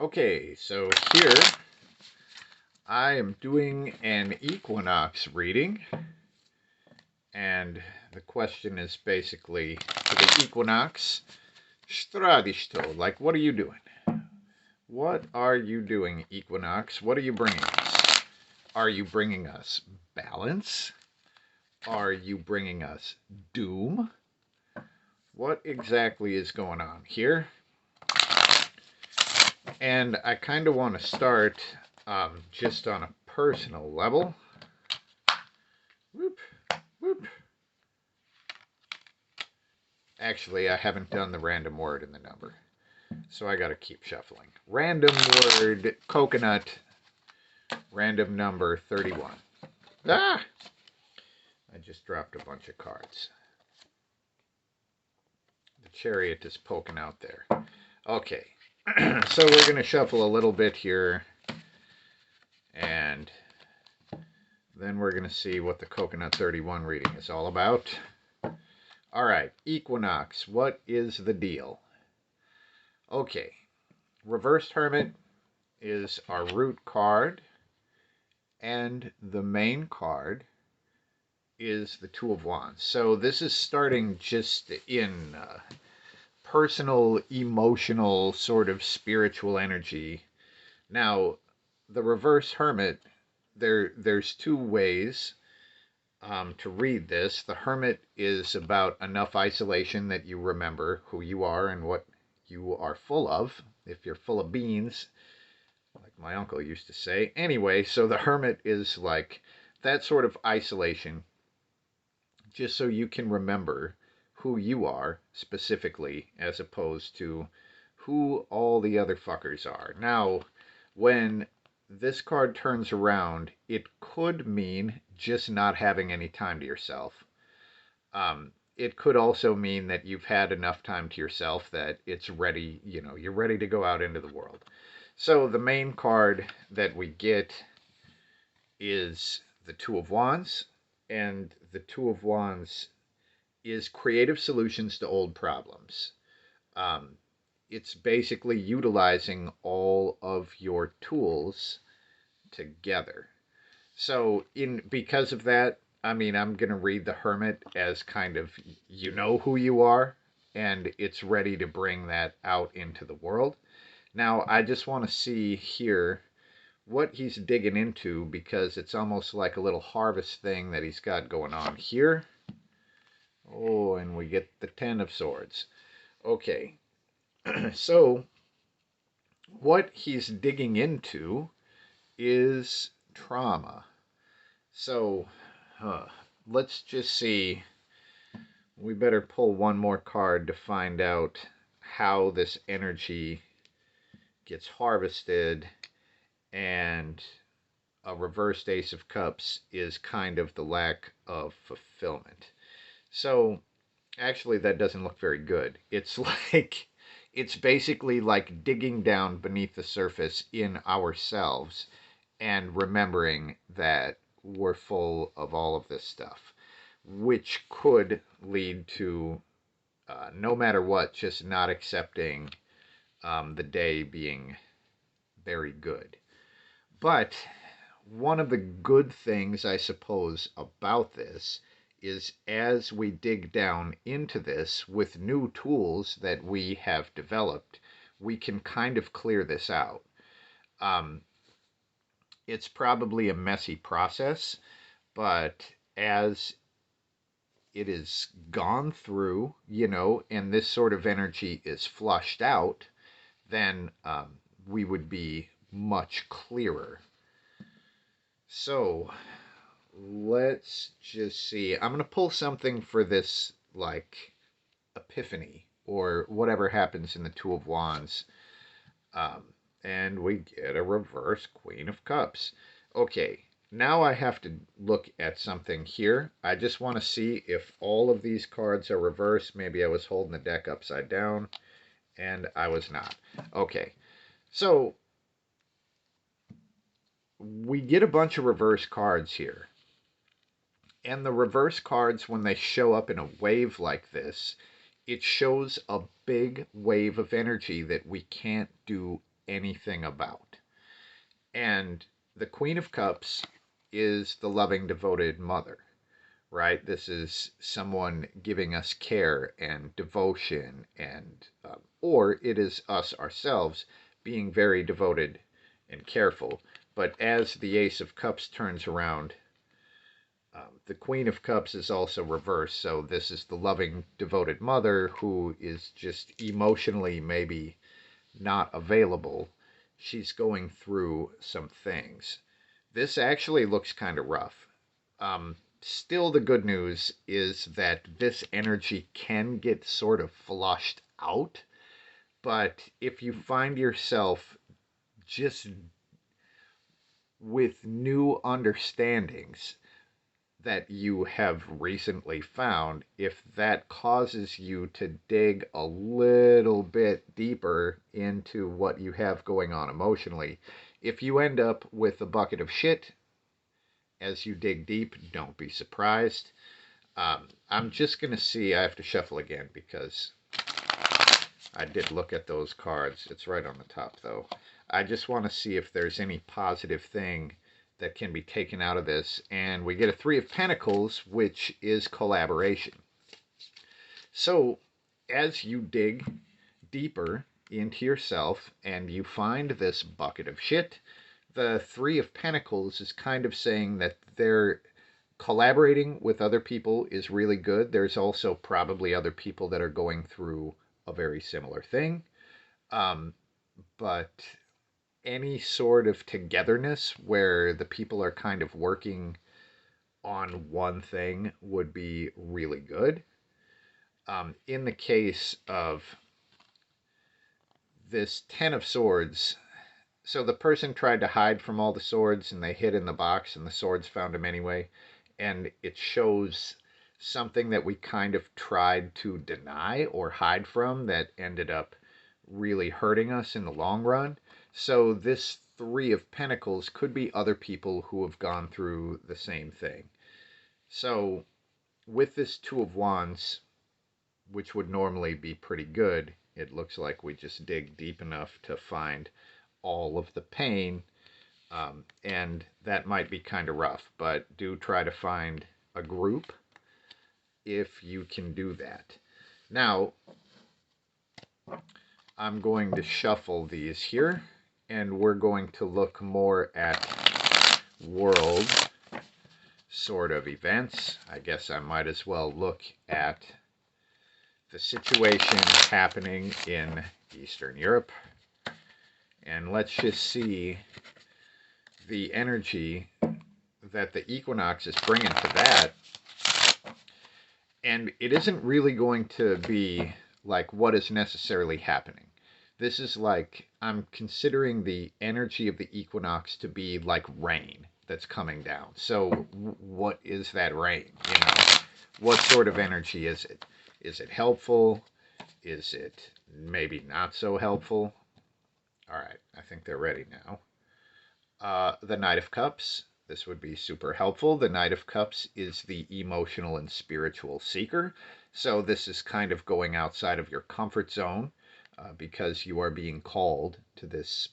Okay, so here I am doing an Equinox reading, and the question is basically to the Equinox, Stradisto, like, what are you doing? What are you doing, Equinox? What are you bringing us? Are you bringing us balance? Are you bringing us doom? What exactly is going on here? And I kind of want to start just on a personal level. Whoop, whoop. Actually, I haven't done the random word in the number, so I got to keep shuffling. Random word, coconut, random number 31. Ah! I just dropped a bunch of cards. The chariot is poking out there. Okay, so we're going to shuffle a little bit here, and then we're going to see what the coconut 31 reading is all about. All right, Equinox, what is the deal? Okay, Reversed Hermit is our root card, and the main card is the Two of Wands. So this is starting just in personal, emotional, sort of spiritual energy. Now, the Reverse Hermit, there's two ways to read this. The Hermit is about enough isolation that you remember who you are and what you are full of. If you're full of beans, like my uncle used to say. Anyway, so the Hermit is like that sort of isolation, just so you can remember who you are specifically, as opposed to who all the other fuckers are. Now, when this card turns around, it could mean just not having any time to yourself. It could also mean that you've had enough time to yourself that it's ready, you're ready to go out into the world. So the main card that we get is the Two of Wands, and the Two of Wands is creative solutions to old problems. Um, it's basically utilizing all of your tools together. So, because of that, I mean, I'm going to read the Hermit as kind of you know who you are, and it's ready to bring that out into the world. Now, I just want to see here what he's digging into, because it's almost like a little harvest thing that he's got going on here. Oh, and we get the Ten of Swords. Okay, so what he's digging into is trauma. So let's just see. We better pull one more card to find out how this energy gets harvested, and a reversed Ace of Cups is kind of the lack of fulfillment. So actually, that doesn't look very good. It's like, it's basically like digging down beneath the surface in ourselves and remembering that we're full of all of this stuff, which could lead to, no matter what, just not accepting the day being very good. But one of the good things, I suppose, about this is as we dig down into this with new tools that we have developed, we can kind of clear this out. Um, it's probably a messy process, but as it is gone through, and this sort of energy is flushed out, then we would be much clearer. So let's just see. I'm going to pull something for this, like, epiphany or whatever happens in the Two of Wands. Um, and we get a reverse Queen of Cups. Okay, now I have to look at something here. I just want to see if all of these cards are reversed. Maybe I was holding the deck upside down, and I was not. Okay, so we get a bunch of reverse cards here. And the reverse cards, when they show up in a wave like this, it shows a big wave of energy that we can't do anything about. And the Queen of Cups is the loving, devoted mother, right? This is someone giving us care and devotion, and or it is us ourselves being very devoted and careful. But as the Ace of Cups turns around, the Queen of Cups is also reversed. So this is the loving, devoted mother who is just emotionally maybe not available. She's going through some things. This actually looks kind of rough. Still, the good news is that this energy can get sort of flushed out. But if you find yourself just with new understandings that you have recently found, if that causes you to dig a little bit deeper into what you have going on emotionally, if you end up with a bucket of shit as you dig deep, don't be surprised. I'm just going to see. I have to shuffle again because I did look at those cards. It's right on the top, though. I just want to see if there's any positive thing that can be taken out of this. And we get a Three of Pentacles, which is collaboration. So as you dig deeper into yourself and you find this bucket of shit, the Three of Pentacles is kind of saying that they're collaborating with other people is really good. There's also probably other people that are going through a very similar thing. But any sort of togetherness where the people are kind of working on one thing would be really good. In the case of this Ten of Swords, so the person tried to hide from all the swords and they hid in the box and the swords found him anyway. And it shows something that we kind of tried to deny or hide from that ended up really hurting us in the long run. So this Three of Pentacles could be other people who have gone through the same thing. So with this Two of Wands, which would normally be pretty good, it looks like we just dig deep enough to find all of the pain, and that might be kind of rough, but do try to find a group if you can do that. Now, I'm going to shuffle these here, and we're going to look more at world sort of events. I guess I might as well look at the situation happening in Eastern Europe. And let's just see the energy that the Equinox is bringing to that. And it isn't really going to be like what is necessarily happening. This is like, I'm considering the energy of the Equinox to be like rain that's coming down. So what is that rain? You know, what sort of energy is it? Is it helpful? Is it maybe not so helpful? All right, I think they're ready now. The Knight of Cups. This would be super helpful. The Knight of Cups is the emotional and spiritual seeker. So this is kind of going outside of your comfort zone because you are being called to this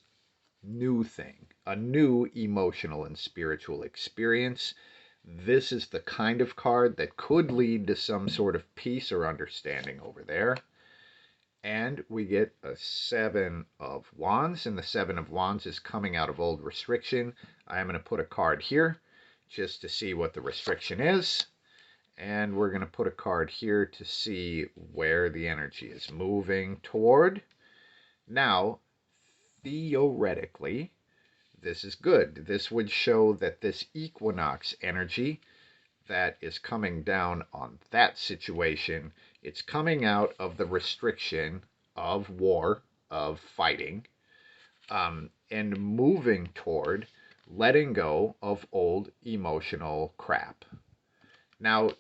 new thing, a new emotional and spiritual experience. This is the kind of card that could lead to some sort of peace or understanding over there. And we get a Seven of Wands, and the Seven of Wands is coming out of old restriction. I'm going to put a card here just to see what the restriction is. And we're going to put a card here to see where the energy is moving toward. Now, theoretically, this is good. This would show that this Equinox energy that is coming down on that situation, it's coming out of the restriction of war, of fighting, and moving toward letting go of old emotional crap. Now,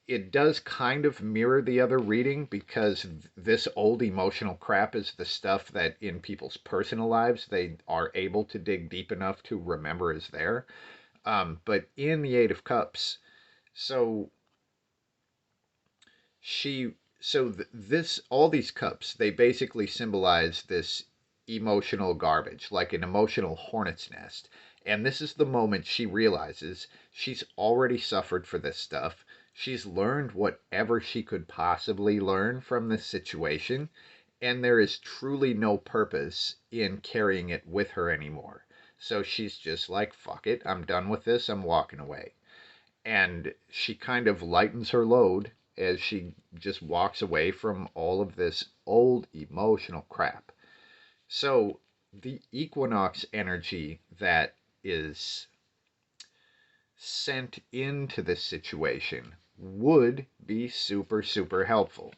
it does kind of mirror the other reading because this old emotional crap is the stuff that in people's personal lives they are able to dig deep enough to remember is there. But in the Eight of Cups, so all these cups, they basically symbolize this emotional garbage, like an emotional hornet's nest. And this is the moment she realizes she's already suffered for this stuff. She's learned whatever she could possibly learn from this situation, and there is truly no purpose in carrying it with her anymore. So she's just like, fuck it, I'm done with this, I'm walking away. And she kind of lightens her load as she just walks away from all of this old emotional crap. So the equinox energy that is sent into this situation would be super, super helpful.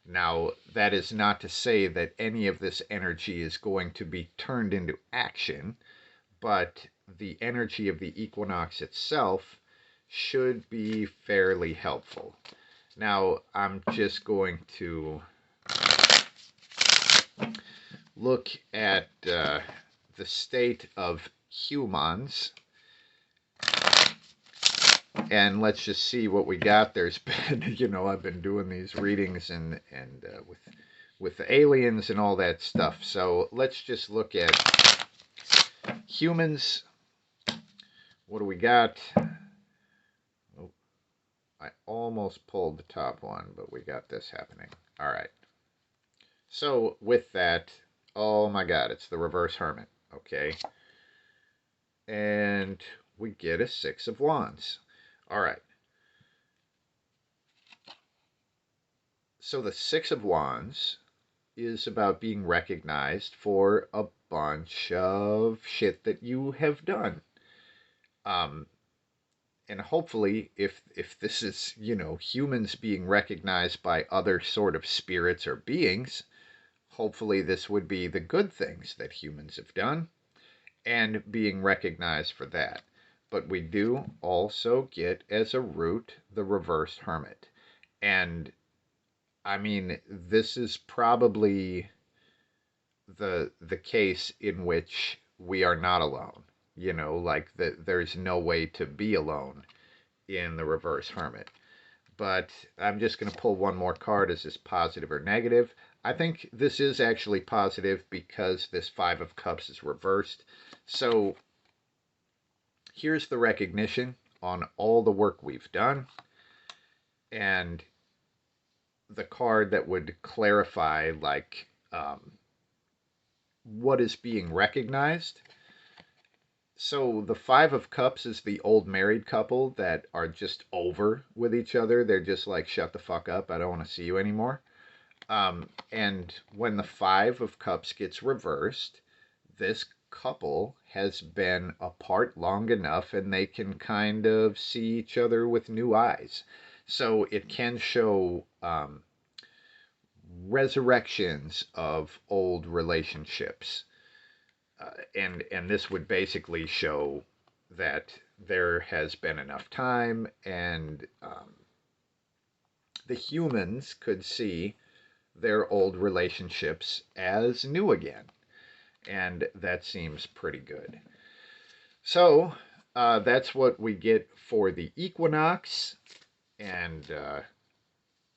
Now, that is not to say that any of this energy is going to be turned into action, but the energy of the equinox itself should be fairly helpful. Now, I'm just going to look at the state of humans, and let's just see what we got. There's been, I've been doing these readings and with the aliens and all that stuff. So let's just look at humans. What do we got? Oh, I almost pulled the top one, but we got this happening. All right. So with that, oh my God, it's the reverse Hermit. Okay. And we get a Six of Wands. All right. So the Six of Wands is about being recognized for a bunch of shit that you have done. And hopefully, if this is, humans being recognized by other sort of spirits or beings, hopefully this would be the good things that humans have done and being recognized for that. But we do also get as a root the reversed Hermit. And I mean, this is probably the case in which we are not alone. Like there's no way to be alone in the reverse Hermit. But I'm just going to pull one more card. Is this positive or negative? I think this is actually positive because this Five of Cups is reversed. So here's the recognition on all the work we've done. And the card that would clarify, like, what is being recognized. So the Five of Cups is the old married couple that are just over with each other. They're just like, shut the fuck up. I don't want to see you anymore. And when the Five of Cups gets reversed, this couple has been apart long enough and they can kind of see each other with new eyes. So it can show resurrections of old relationships. And this would basically show that there has been enough time and the humans could see their old relationships as new again. And that seems pretty good. So that's what we get for the equinox. And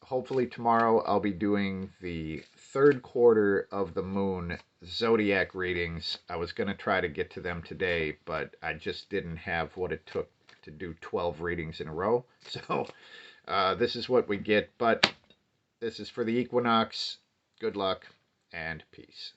hopefully tomorrow I'll be doing the third quarter of the moon zodiac readings. I was going to try to get to them today, but I just didn't have what it took to do 12 readings in a row. So this is what we get, but this is for the equinox. Good luck and peace.